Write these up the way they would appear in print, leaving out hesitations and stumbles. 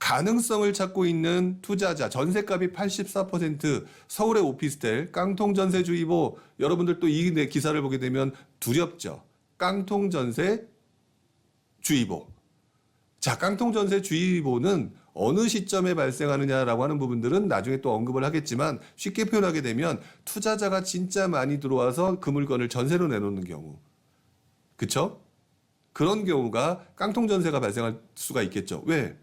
가능성을 찾고 있는 투자자, 전세값이 84%, 서울의 오피스텔, 깡통전세주의보, 여러분들 또 이 기사를 보게 되면 두렵죠. 깡통전세주의보. 자, 깡통전세주의보는 어느 시점에 발생하느냐라고 하는 부분들은 나중에 또 언급을 하겠지만 쉽게 표현하게 되면 투자자가 진짜 많이 들어와서 그 물건을 전세로 내놓는 경우. 그쵸? 그런 경우가 깡통전세가 발생할 수가 있겠죠. 왜?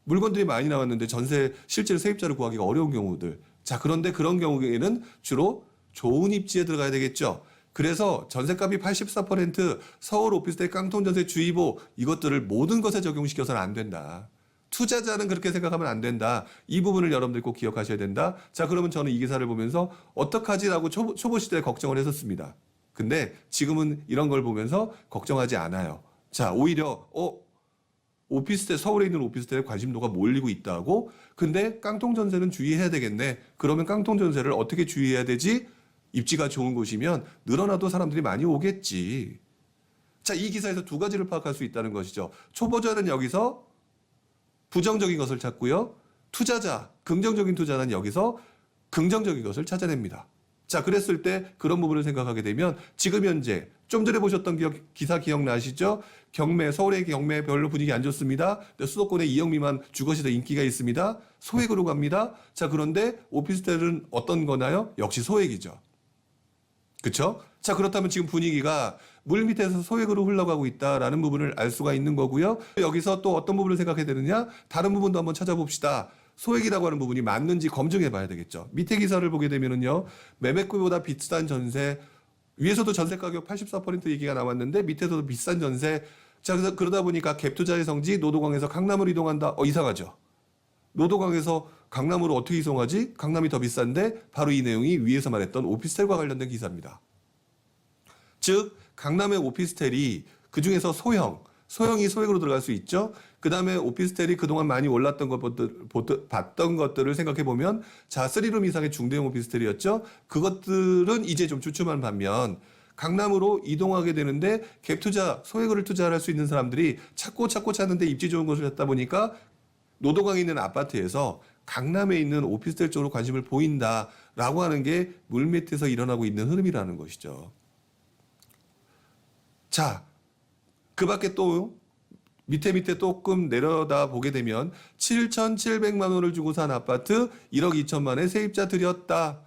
물건들이 많이 나왔는데 전세 실제로 세입자를 구하기가 어려운 경우들. 자, 그런데 그런 경우에는 주로 좋은 입지에 들어가야 되겠죠. 그래서 전세값이 84%, 서울 오피스텔 깡통전세 주의보 이것들을 모든 것에 적용시켜서는 안 된다. 투자자는 그렇게 생각하면 안 된다. 이 부분을 여러분들 꼭 기억하셔야 된다. 자, 그러면 저는 이 기사를 보면서 어떡하지라고 초보 시대에 걱정을 했었습니다. 근데 지금은 이런 걸 보면서 걱정하지 않아요. 자, 오히려 오피스텔, 서울에 있는 오피스텔에 관심도가 몰리고 있다고? 근데 깡통전세는 주의해야 되겠네. 그러면 깡통전세를 어떻게 주의해야 되지? 입지가 좋은 곳이면 늘어나도 사람들이 많이 오겠지. 자, 이 기사에서 두 가지를 파악할 수 있다는 것이죠. 초보자는 여기서 부정적인 것을 찾고요. 투자자, 긍정적인 투자는 여기서 긍정적인 것을 찾아냅니다. 자, 그랬을 때 그런 부분을 생각하게 되면 지금 현재 좀 전에 보셨던 기사 기억나시죠? 서울의 경매 별로 분위기 안 좋습니다. 수도권에 2억 미만 주거시 더 인기가 있습니다. 소액으로 갑니다. 자, 그런데 오피스텔은 어떤 거나요? 역시 소액이죠. 그쵸? 자, 그렇다면 지금 분위기가 물 밑에서 소액으로 흘러가고 있다라는 부분을 알 수가 있는 거고요. 여기서 또 어떤 부분을 생각해야 되느냐? 다른 부분도 한번 찾아봅시다. 소액이라고 하는 부분이 맞는지 검증해 봐야 되겠죠. 밑에 기사를 보게 되면은요, 매매가보다 비싼 전세, 위에서도 전세 가격 84% 얘기가 나왔는데 밑에서도 비싼 전세. 자, 그래서 그러다 보니까 갭 투자의 성지, 노도강에서 강남으로 이동한다. 이상하죠. 노도강에서 강남으로 어떻게 이송하지? 강남이 더 비싼데 바로 이 내용이 위에서 말했던 오피스텔과 관련된 기사입니다. 즉, 강남의 오피스텔이 그중에서 소형이 소액으로 들어갈 수 있죠. 그 다음에 오피스텔이 그동안 많이 올랐던 봤던 것들을 생각해보면, 자, 3룸 이상의 중대형 오피스텔이었죠. 그것들은 이제 좀 주춤한 반면, 강남으로 이동하게 되는데 갭 투자, 소액으로 투자를 할 수 있는 사람들이 찾고 찾는데 입지 좋은 곳을 찾다 보니까 노도강에 있는 아파트에서 강남에 있는 오피스텔 쪽으로 관심을 보인다라고 하는 게 물밑에서 일어나고 있는 흐름이라는 것이죠. 자, 그 밖에 또 밑에 조금 내려다 보게 되면 7,700만 원을 주고 산 아파트 1억 2천만에 세입자 들였다.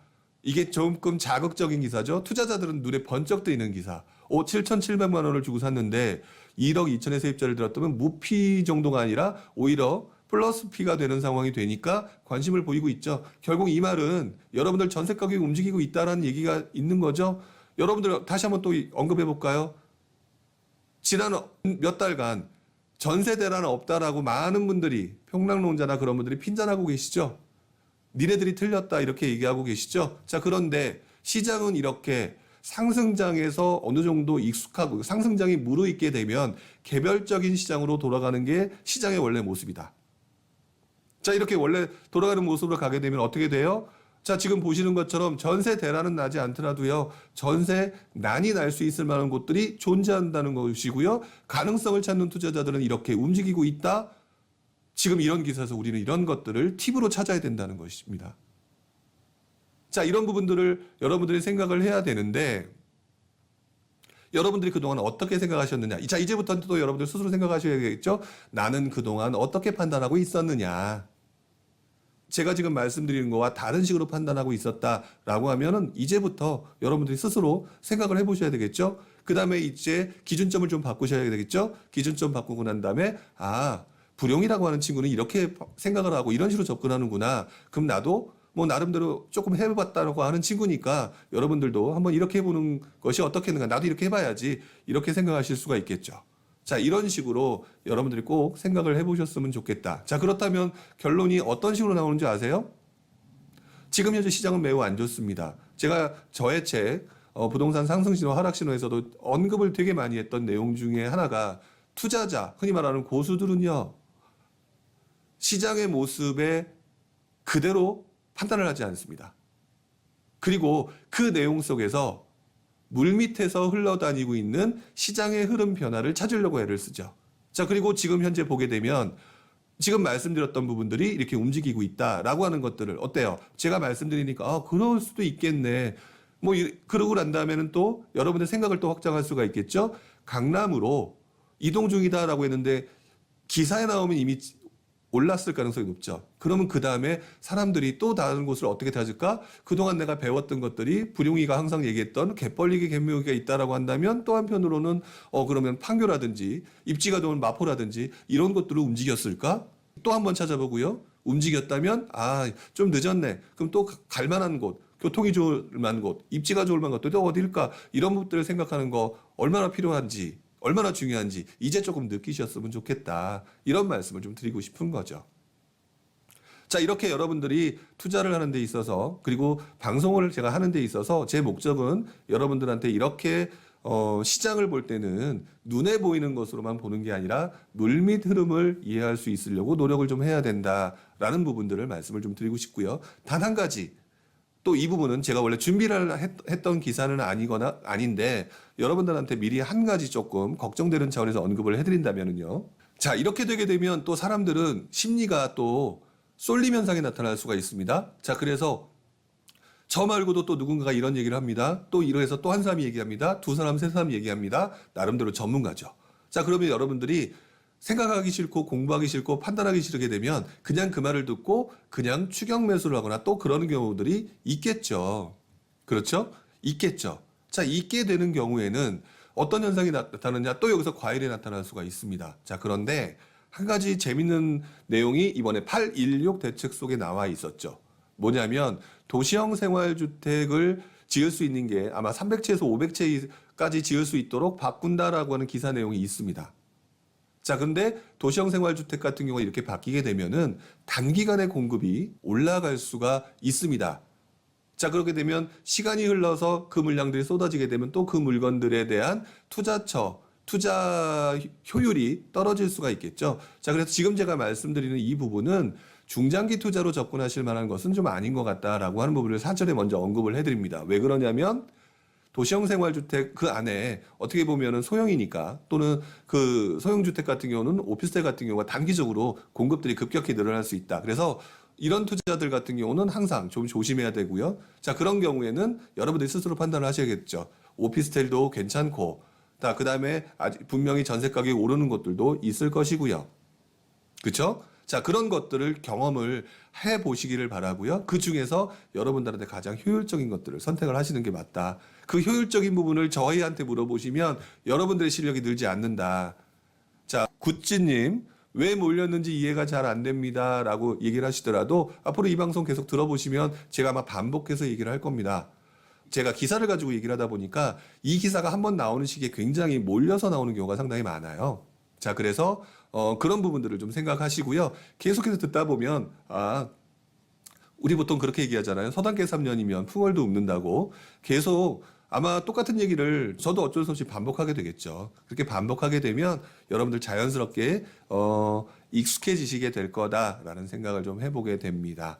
이게 조금 자극적인 기사죠. 투자자들은 눈에 번쩍 뜨이는 기사. 7,700만 원을 주고 샀는데 1억 2천에 세입자를 들었다면 무피 정도가 아니라 오히려 플러스 피가 되는 상황이 되니까 관심을 보이고 있죠. 결국 이 말은 여러분들 전세 가격이 움직이고 있다는 얘기가 있는 거죠. 여러분들 다시 한번 또 언급해 볼까요? 지난 몇 달간 전세 대란은 없다라고 많은 분들이, 평락론자나 그런 분들이 핀잔하고 계시죠. 니네들이 틀렸다 이렇게 얘기하고 계시죠. 자, 그런데 시장은 이렇게 상승장에서 어느 정도 익숙하고 상승장이 무르익게 되면 개별적인 시장으로 돌아가는 게 시장의 원래 모습이다. 자, 이렇게 원래 돌아가는 모습으로 가게 되면 어떻게 돼요? 자, 지금 보시는 것처럼 전세 대란은 나지 않더라도요, 전세 난이 날 수 있을 만한 곳들이 존재한다는 것이고요. 가능성을 찾는 투자자들은 이렇게 움직이고 있다. 지금 이런 기사에서 우리는 이런 것들을 팁으로 찾아야 된다는 것입니다. 자, 이런 부분들을 여러분들이 생각을 해야 되는데, 여러분들이 그동안 어떻게 생각하셨느냐. 자, 이제부터는 또 여러분들 스스로 생각하셔야겠죠. 나는 그동안 어떻게 판단하고 있었느냐. 제가 지금 말씀드리는 거와 다른 식으로 판단하고 있었다라고 하면은 이제부터 여러분들이 스스로 생각을 해보셔야 되겠죠. 그 다음에 이제 기준점을 좀 바꾸셔야 되겠죠. 기준점 바꾸고 난 다음에, 불용이라고 하는 친구는 이렇게 생각을 하고 이런 식으로 접근하는구나. 그럼 나도 뭐 나름대로 조금 해봤다고 하는 친구니까 여러분들도 한번 이렇게 해보는 것이 어떻겠는가. 나도 이렇게 해봐야지. 이렇게 생각하실 수가 있겠죠. 자, 이런 식으로 여러분들이 꼭 생각을 해보셨으면 좋겠다. 자, 그렇다면 결론이 어떤 식으로 나오는지 아세요? 지금 현재 시장은 매우 안 좋습니다. 제가 저의 책 부동산 상승신호 하락신호에서도 언급을 되게 많이 했던 내용 중에 하나가, 투자자, 흔히 말하는 고수들은요, 시장의 모습에 그대로 판단을 하지 않습니다. 그리고 그 내용 속에서 물밑에서 흘러다니고 있는 시장의 흐름 변화를 찾으려고 애를 쓰죠. 자, 그리고 지금 현재 보게 되면 지금 말씀드렸던 부분들이 이렇게 움직이고 있다라고 하는 것들을 어때요? 제가 말씀드리니까 그럴 수도 있겠네. 뭐 그러고 난 다음에는 또 여러분의 생각을 또 확장할 수가 있겠죠. 강남으로 이동 중이다라고 했는데 기사에 나오면 이미 올랐을 가능성이 높죠. 그러면 그 다음에 사람들이 또 다른 곳을 어떻게 찾을까? 그동안 내가 배웠던 것들이 부룡이가 항상 얘기했던 갯벌리기 갯묘기가 있다라고 한다면 또 한편으로는 그러면 판교라든지 입지가 좋은 마포라든지 이런 것들을 움직였을까? 또 한번 찾아보고요. 움직였다면 좀 늦었네. 그럼 또 갈 만한 곳, 교통이 좋을 만한 곳, 입지가 좋을 만한 곳도 어딜까? 이런 것들을 생각하는 거 얼마나 필요한지, 얼마나 중요한지 이제 조금 느끼셨으면 좋겠다. 이런 말씀을 좀 드리고 싶은 거죠. 자, 이렇게 여러분들이 투자를 하는 데 있어서 그리고 방송을 제가 하는 데 있어서 제 목적은 여러분들한테 이렇게 시장을 볼 때는 눈에 보이는 것으로만 보는 게 아니라 물밑 흐름을 이해할 수 있으려고 노력을 좀 해야 된다라는 부분들을 말씀을 좀 드리고 싶고요. 단 한 가지 또 이 부분은 제가 원래 준비를 했던 기사는 아닌데 여러분들한테 미리 한 가지 조금 걱정되는 차원에서 언급을 해드린다면은요. 자, 이렇게 되게 되면 또 사람들은 심리가 또 쏠림 현상이 나타날 수가 있습니다. 자, 그래서 저 말고도 또 누군가가 이런 얘기를 합니다. 또 이러해서 또 한 사람이 얘기합니다. 두 사람, 세 사람 얘기합니다. 나름대로 전문가죠. 자, 그러면 여러분들이 생각하기 싫고 공부하기 싫고 판단하기 싫게 되면 그냥 그 말을 듣고 그냥 추격 매수를 하거나 또 그러는 경우들이 있겠죠. 그렇죠? 있겠죠. 자, 있게 되는 경우에는 어떤 현상이 나타나느냐? 또 여기서 과일이 나타날 수가 있습니다. 자, 그런데 한 가지 재밌는 내용이 이번에 816 대책 속에 나와 있었죠. 뭐냐면 도시형 생활주택을 지을 수 있는 게 아마 300채에서 500채까지 지을 수 있도록 바꾼다라고 하는 기사 내용이 있습니다. 자, 근데 도시형 생활주택 같은 경우가 이렇게 바뀌게 되면은 단기간에 공급이 올라갈 수가 있습니다. 자, 그렇게 되면 시간이 흘러서 그 물량들이 쏟아지게 되면 또 그 물건들에 대한 투자 효율이 떨어질 수가 있겠죠. 자, 그래서 지금 제가 말씀드리는 이 부분은 중장기 투자로 접근하실 만한 것은 좀 아닌 것 같다라고 하는 부분을 사전에 먼저 언급을 해드립니다. 왜 그러냐면 도시형 생활주택 그 안에 어떻게 보면은 소형이니까 또는 그 소형주택 같은 경우는 오피스텔 같은 경우가 단기적으로 공급들이 급격히 늘어날 수 있다. 그래서 이런 투자들 같은 경우는 항상 좀 조심해야 되고요. 자, 그런 경우에는 여러분들이 스스로 판단을 하셔야겠죠. 오피스텔도 괜찮고, 그 다음에 분명히 전세 가격이 오르는 것들도 있을 것이고요. 그렇죠? 자, 그런 것들을 경험을 해보시기를 바라고요. 그 중에서 여러분들한테 가장 효율적인 것들을 선택을 하시는 게 맞다. 그 효율적인 부분을 저희한테 물어보시면 여러분들의 실력이 늘지 않는다. 자, 구찌님, 왜 몰렸는지 이해가 잘 안 됩니다. 라고 얘기를 하시더라도 앞으로 이 방송 계속 들어보시면 제가 아마 반복해서 얘기를 할 겁니다. 제가 기사를 가지고 얘기를 하다 보니까 이 기사가 한번 나오는 시기에 굉장히 몰려서 나오는 경우가 상당히 많아요. 자, 그래서 그런 부분들을 좀 생각하시고요. 계속해서 듣다 보면 우리 보통 그렇게 얘기하잖아요. 서당계 3년이면 풍월도 읊는다고. 계속 아마 똑같은 얘기를 저도 어쩔 수 없이 반복하게 되겠죠. 그렇게 반복하게 되면 여러분들 자연스럽게 익숙해지시게 될 거다라는 생각을 좀 해보게 됩니다.